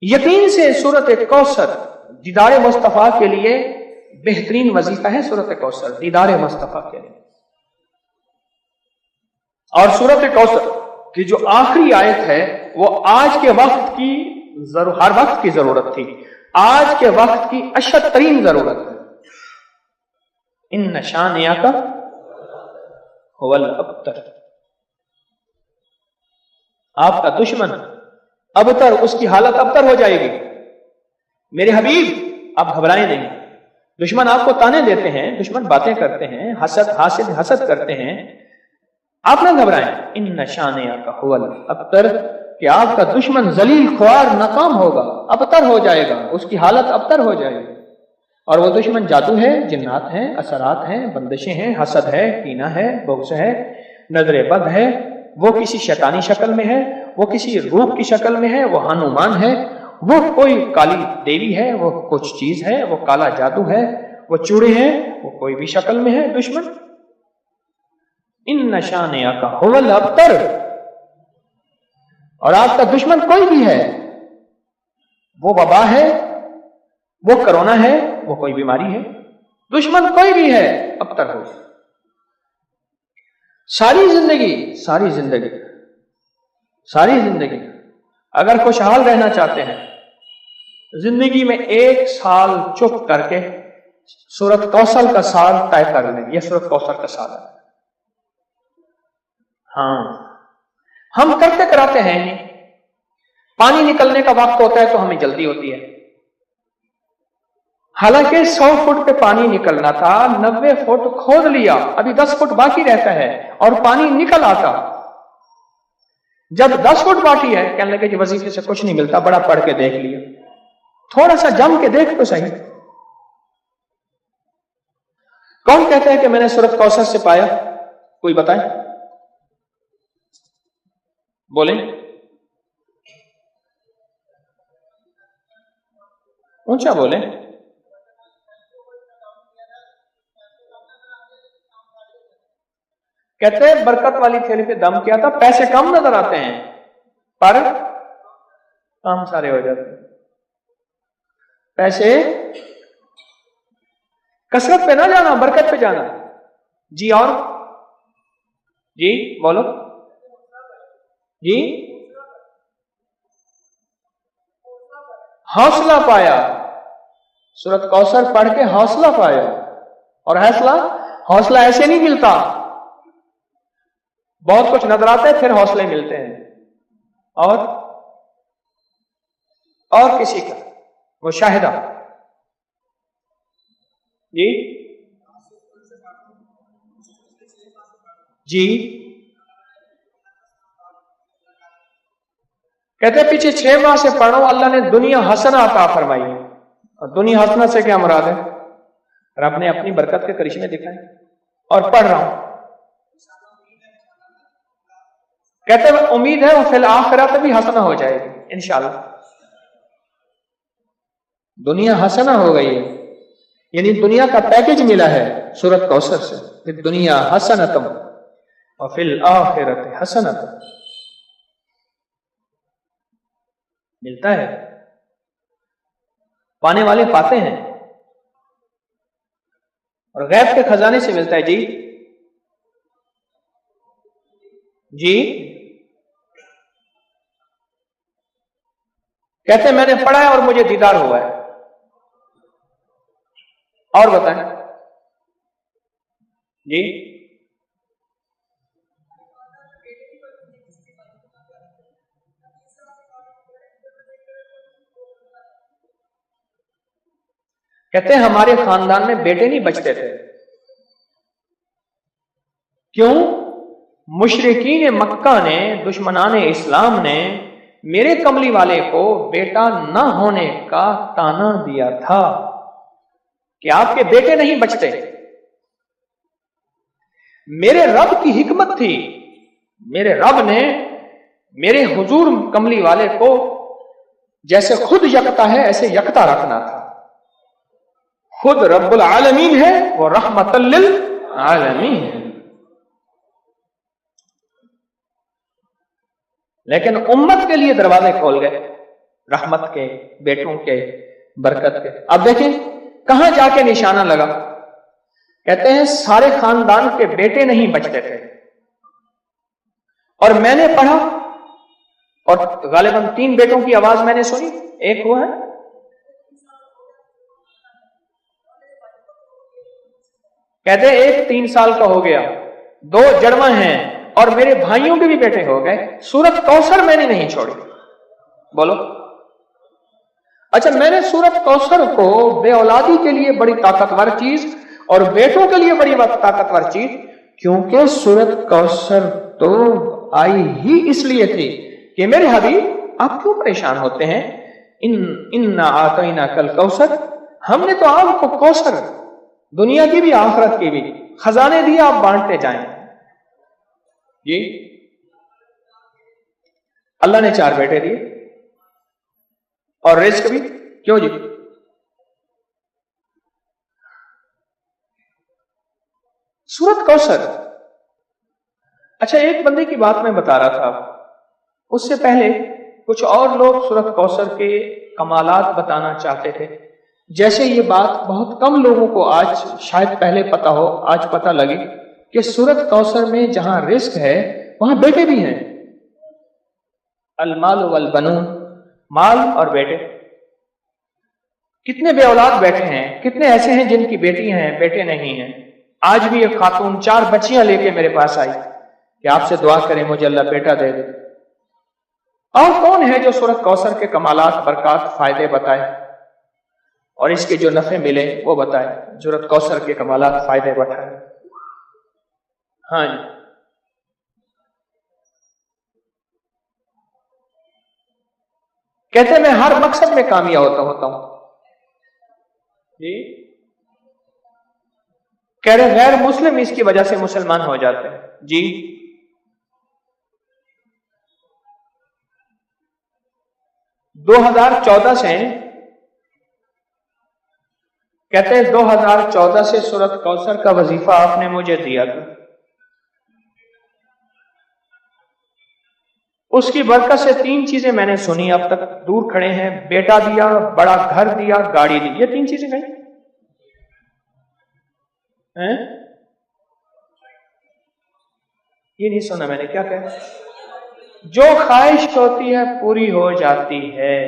یقین سے سورۃ کوثر دیدار مصطفیٰ کے لیے بہترین وظیفہ ہے. سورۃ کوثر دیدار مصطفیٰ کے لیے. اور سورۃ کوثر کی جو آخری آیت ہے وہ آج کے وقت کی ہر وقت کی ضرورت تھی، آج کے وقت کی اشد ترین ضرورت ہے. ان شانئک هو الابتر. آپ کا دشمن ابتر، اس کی حالت ابتر ہو جائے گی. میرے حبیب آپ گھبرائیں نہیں. دشمن آپ کو تانے دیتے ہیں، دشمن باتیں کرتے ہیں، حسد کرتے ہیں، آپ نہ گھبرائیں. ان شانئک هو الابتر، کہ آپ کا دشمن ذلیل خوار ناکام ہوگا، ابتر ہو جائے گا، اس کی حالت ابتر ہو جائے گی. اور وہ دشمن جادو ہے، جنات ہیں، اثرات ہیں، بندشیں ہیں، حسد ہے، کینہ ہے، بغض ہے، نظر بد ہے، وہ کسی شیطانی شکل میں ہے، وہ کسی روح کی شکل میں ہے، وہ ہنومان ہے، وہ کوئی کالی دیوی ہے، وہ کچھ چیز ہے، وہ کالا جادو ہے، وہ چوڑے ہیں، وہ کوئی بھی شکل میں ہے دشمن. ان شانئک هو الابتر. اور آپ کا دشمن کوئی بھی ہے، وہ وبا ہے، وہ کرونا ہے، وہ کوئی بیماری ہے، دشمن کوئی بھی ہے ابتر ہو. ساری زندگی اگر خوشحال رہنا چاہتے ہیں، زندگی میں 1 سال چپ کر کے سورۃ کوثر کا سال طے کر لیں. یہ سورۃ کوثر کا سال ہے. ہاں ہم کرتے کراتے ہیں نہیں. پانی نکلنے کا وقت ہوتا ہے تو ہمیں جلدی ہوتی ہے، حالانکہ 100 فٹ پہ پانی نکلنا تھا، 90 فٹ کھود لیا، ابھی 10 فٹ باقی رہتا ہے اور پانی نکل آتا. جب 10 فٹ باقی ہے کہنے لگے کہ وظیفے سے کچھ نہیں ملتا، بڑا پڑھ کے دیکھ لیا. تھوڑا سا جم کے دیکھ تو صحیح. کون کہتا ہے کہ میں نے سورۃ کوثر سے پایا؟ کوئی بتائے، بولیں، اونچا بولیں. کہتے ہیں برکت والی تھیلی پہ دم کیا تھا، پیسے کم نظر آتے ہیں پر کام سارے ہو جاتے ہیں. پیسے کثرت پہ نہ جانا، برکت پہ جانا. جی اور جی بولو جی. حوصلہ پایا، سورۃ کوثر پڑھ کے حوصلہ پایا. اور حوصلہ ایسے نہیں ملتا، بہت کچھ نظر آتا ہے پھر حوصلے ملتے ہیں. اور کسی کا مشاہدہ. جی جی کہتے ہیں پیچھے 6 ماہ سے پڑھ رہا ہوں، اللہ نے دنیا حسنہ عطا فرمائی. اور دنیا حسنہ سے کیا مراد ہے؟ رب نے اپنی برکت کے کرشمے دکھائے اور پڑھ رہا ہوں. کہتے ہیں امید ہے وہ فی الآخرت بھی حسنہ ہو جائے گی انشاءاللہ. دنیا حسنہ ہو گئی ہے، یعنی دنیا کا پیکج ملا ہے سورۃ کوثر سے. پھر دنیا حسنۃ اور فی الآخرت حسنۃ ملتا ہے. پانے والے پاتے ہیں اور غیب کے خزانے سے ملتا ہے. جی جی کہتے ہیں میں نے پڑھا ہے اور مجھے دیدار ہوا ہے. اور بتائیں جی. کہتے ہیں ہمارے خاندان میں بیٹے نہیں بچتے تھے. کیوں؟ مشرکین مکہ نے، دشمنان اسلام نے میرے کملی والے کو بیٹا نہ ہونے کا تانا دیا تھا کہ آپ کے بیٹے نہیں بچتے. میرے رب کی حکمت تھی، میرے رب نے میرے حضور کملی والے کو جیسے خود یکتا ہے ایسے یکتا رکھنا تھا. خود رب العالمین ہے، وہ رحمت للعالمین ہے. لیکن امت کے لیے دروازے کھول گئے. رحمت کے، بیٹوں کے، برکت کے۔ اب دیکھیں کہاں جا کے نشانہ لگا، کہتے ہیں سارے خاندان کے بیٹے نہیں بچتے تھے، اور میں نے پڑھا اور غالباً 3 بیٹوں کی آواز میں نے سنی، ایک وہ ہے کہتے ہیں ایک 3 سال کا ہو گیا، 2 جڑواں ہیں، اور میرے بھائیوں کے بھی بیٹے ہو گئے، سورت کوثر میں نے نہیں چھوڑی۔ بولو اچھا، میں نے سورت کوثر کو بے اولادی کے لیے بڑی طاقتور چیز اور بیٹوں کے لیے بڑی طاقتور چیز، کیونکہ سورت کوثر تو آئی ہی اس لیے تھی کہ میرے حبیب آپ کیوں پریشان ہوتے ہیں، انا اعطیناک الکوثر، ہم نے تو آپ کو کوثر، دنیا کی بھی آخرت کی بھی خزانے دیے، آپ بانٹتے جائیں۔ جی اللہ نے 4 بیٹے دیے اور رزق بھی، کیوں جی؟ سورت کوثر، اچھا ایک بندے کی بات میں بتا رہا تھا، اس سے پہلے کچھ اور لوگ سورت کوثر کے کمالات بتانا چاہتے تھے، جیسے یہ بات بہت کم لوگوں کو آج شاید پہلے پتا ہو، آج پتا لگے کہ سورت کوثر میں جہاں رزق ہے وہاں بیٹے بھی ہیں، المال والبنون، مال اور بیٹے۔ کتنے بے اولاد بیٹھے ہیں، کتنے ایسے ہیں جن کی بیٹی ہیں بیٹے نہیں ہیں۔ آج بھی ایک خاتون 4 بچیاں لے کے میرے پاس آئی کہ آپ سے دعا کریں مجھے اللہ بیٹا دے دے۔ اور کون ہے جو سورت کوثر کے کمالات، برکات، فائدے بتائے اور اس کے جو نفع ملے وہ بتائے، سورت کوثر کے کمالات، فائدے بتائے۔ ہاں جی، کہتے ہیں میں ہر مقصد میں کامیاب ہوتا ہوں۔ جی کہہ رہے غیر مسلم اس کی وجہ سے مسلمان ہو جاتے ہیں۔ جی 2014 سے کہتے ہیں 2014 سے سورت کوثر کا وظیفہ آپ نے مجھے دیا تھا، اس کی برکت سے 3 چیزیں میں نے سنی، اب تک دور کھڑے ہیں، بیٹا دیا، بڑا گھر دیا، گاڑی دی، یہ 3 چیزیں کہیں یہ نہیں سنا میں نے، کیا کہا؟ جو خواہش ہوتی ہے پوری ہو جاتی ہے۔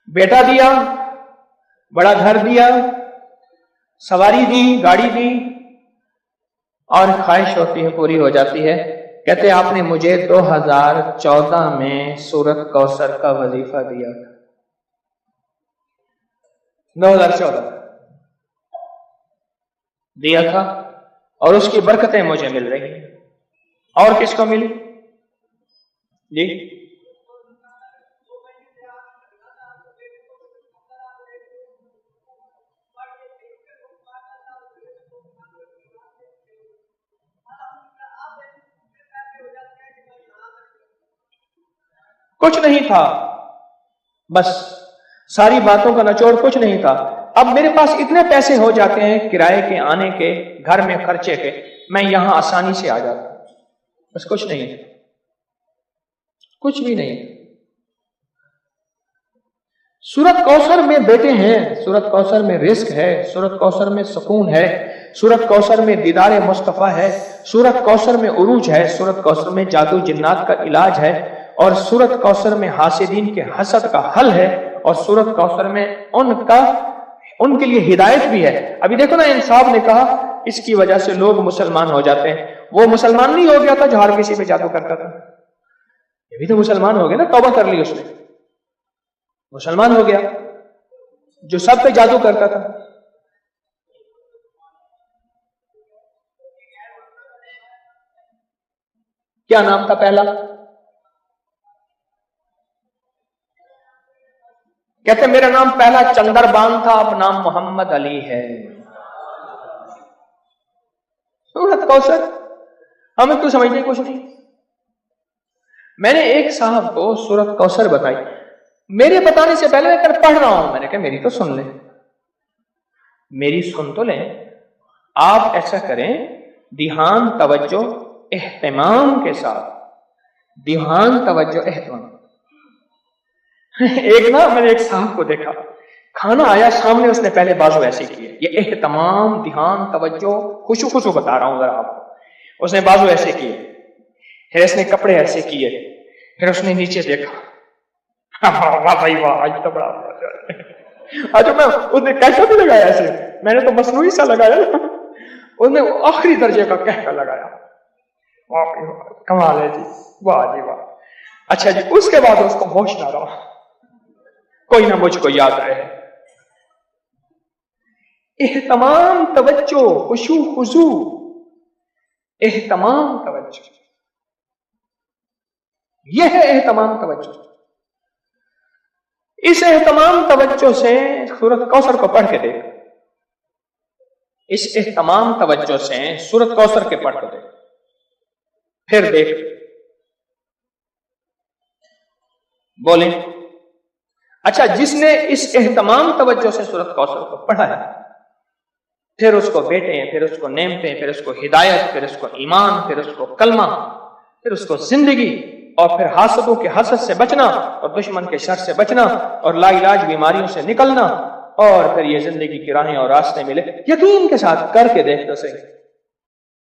بیٹا دیا، بڑا گھر دیا، سواری دی، گاڑی دی، اور خواہش ہوتی ہے پوری ہو جاتی ہے۔ کہتے ہیں آپ نے مجھے 2014 میں سورت کوثر کا وظیفہ دیا تھا، 2014 دیا تھا، اور اس کی برکتیں مجھے مل رہی ہیں۔ اور کس کو ملی؟ جی کچھ نہیں تھا، بس ساری باتوں کا نچوڑ کچھ نہیں تھا۔ اب میرے پاس اتنے پیسے ہو جاتے ہیں کرائے کے، آنے کے، گھر میں خرچے کے، میں یہاں آسانی سے آ جاتا ہوں، بس کچھ نہیں، کچھ بھی نہیں۔ سورت کوثر میں بیٹے ہیں، سورت کوثر میں رزق ہے، سورت کوثر میں سکون ہے، سورت کوثر میں دیدار مصطفیٰ ہے، سورت کوثر میں عروج ہے، سورت کوثر میں جادو جنات کا علاج ہے، اور سورت کوثر میں حاسدین کے حسد کا حل ہے، اور سورت کوثر میں ان کے لیے ہدایت بھی ہے۔ ابھی دیکھو نا، انصاف نے کہا اس کی وجہ سے لوگ مسلمان ہو جاتے ہیں۔ وہ مسلمان نہیں ہو گیا تھا جو ہر کسی پہ جادو کرتا تھا، یہ بھی تو مسلمان ہو گیا نا، توبہ کر لی اس نے، مسلمان ہو گیا جو سب پہ جادو کرتا تھا۔ کیا نام تھا پہلا؟ کہتے میرا نام پہلا چندر بان تھا، اب نام محمد علی ہے۔ سورت کوثر ہمیں تو سمجھنے کچھ نہیں۔ میں نے ایک صاحب کو سورت کوثر بتائی، میرے بتانے سے پہلے میں پڑھ رہا ہوں، میں نے کہا میری تو سن لیں، میری سن تو لیں۔ آپ ایسا کریں، دھیان، توجہ، اہتمام کے ساتھ، دھیان، توجہ، اہتمام۔ ایک نا میں نے ایک صاحب کو دیکھا، کھانا آیا سامنے، اس نے پہلے بازو ایسے کیے، یہ اہتمام، دھیان، توجہ، خشوع بتا رہا ہوں ذرا آپ کو، اس نے بازو ایسے کیے، پھر اس نے کپڑے ایسے کیے، پھر اس نے نیچے دیکھا، واہ بھائی واہ، آج تو بڑا آج میں اس نے کیسا بھی لگایا ایسے، میں نے تو مصنوعی سا لگایا، اس نے آخری درجے کا کہہ لگایا، کمال ہے جی، واہ جی واہ۔ اچھا جی، اس کے بعد اس کو ہوش نہ رہا، کوئی نہ مجھ کو یاد رہے۔ اہتمام، توجہ، خشوع خضوع، اہتمام توجہ، یہ ہے اہتمام توجہ۔ اس اہتمام توجہ سے سورۃ کوثر کو پڑھ کے دیکھ، اس اہتمام توجہ سے سورۃ کوثر کے پڑھ کے دیکھ، پھر دیکھ، بولیں۔ اچھا، جس نے اس اہتمام توجہ سے سورۃ کوثر کو پڑھا ہے، پھر اس کو بیٹے، پھر اس کو نعمتیں، پھر اس کو ہدایت، پھر اس کو ایمان، پھر اس کو کلمہ، پھر اس کو زندگی، اور پھر حاسدوں کے حسد سے بچنا، اور دشمن کے شر سے بچنا، اور لا علاج بیماریوں سے نکلنا، اور پھر یہ زندگی کی راہیں اور راستے ملے، یقین کے ساتھ کر کے دیکھ تو صحیح۔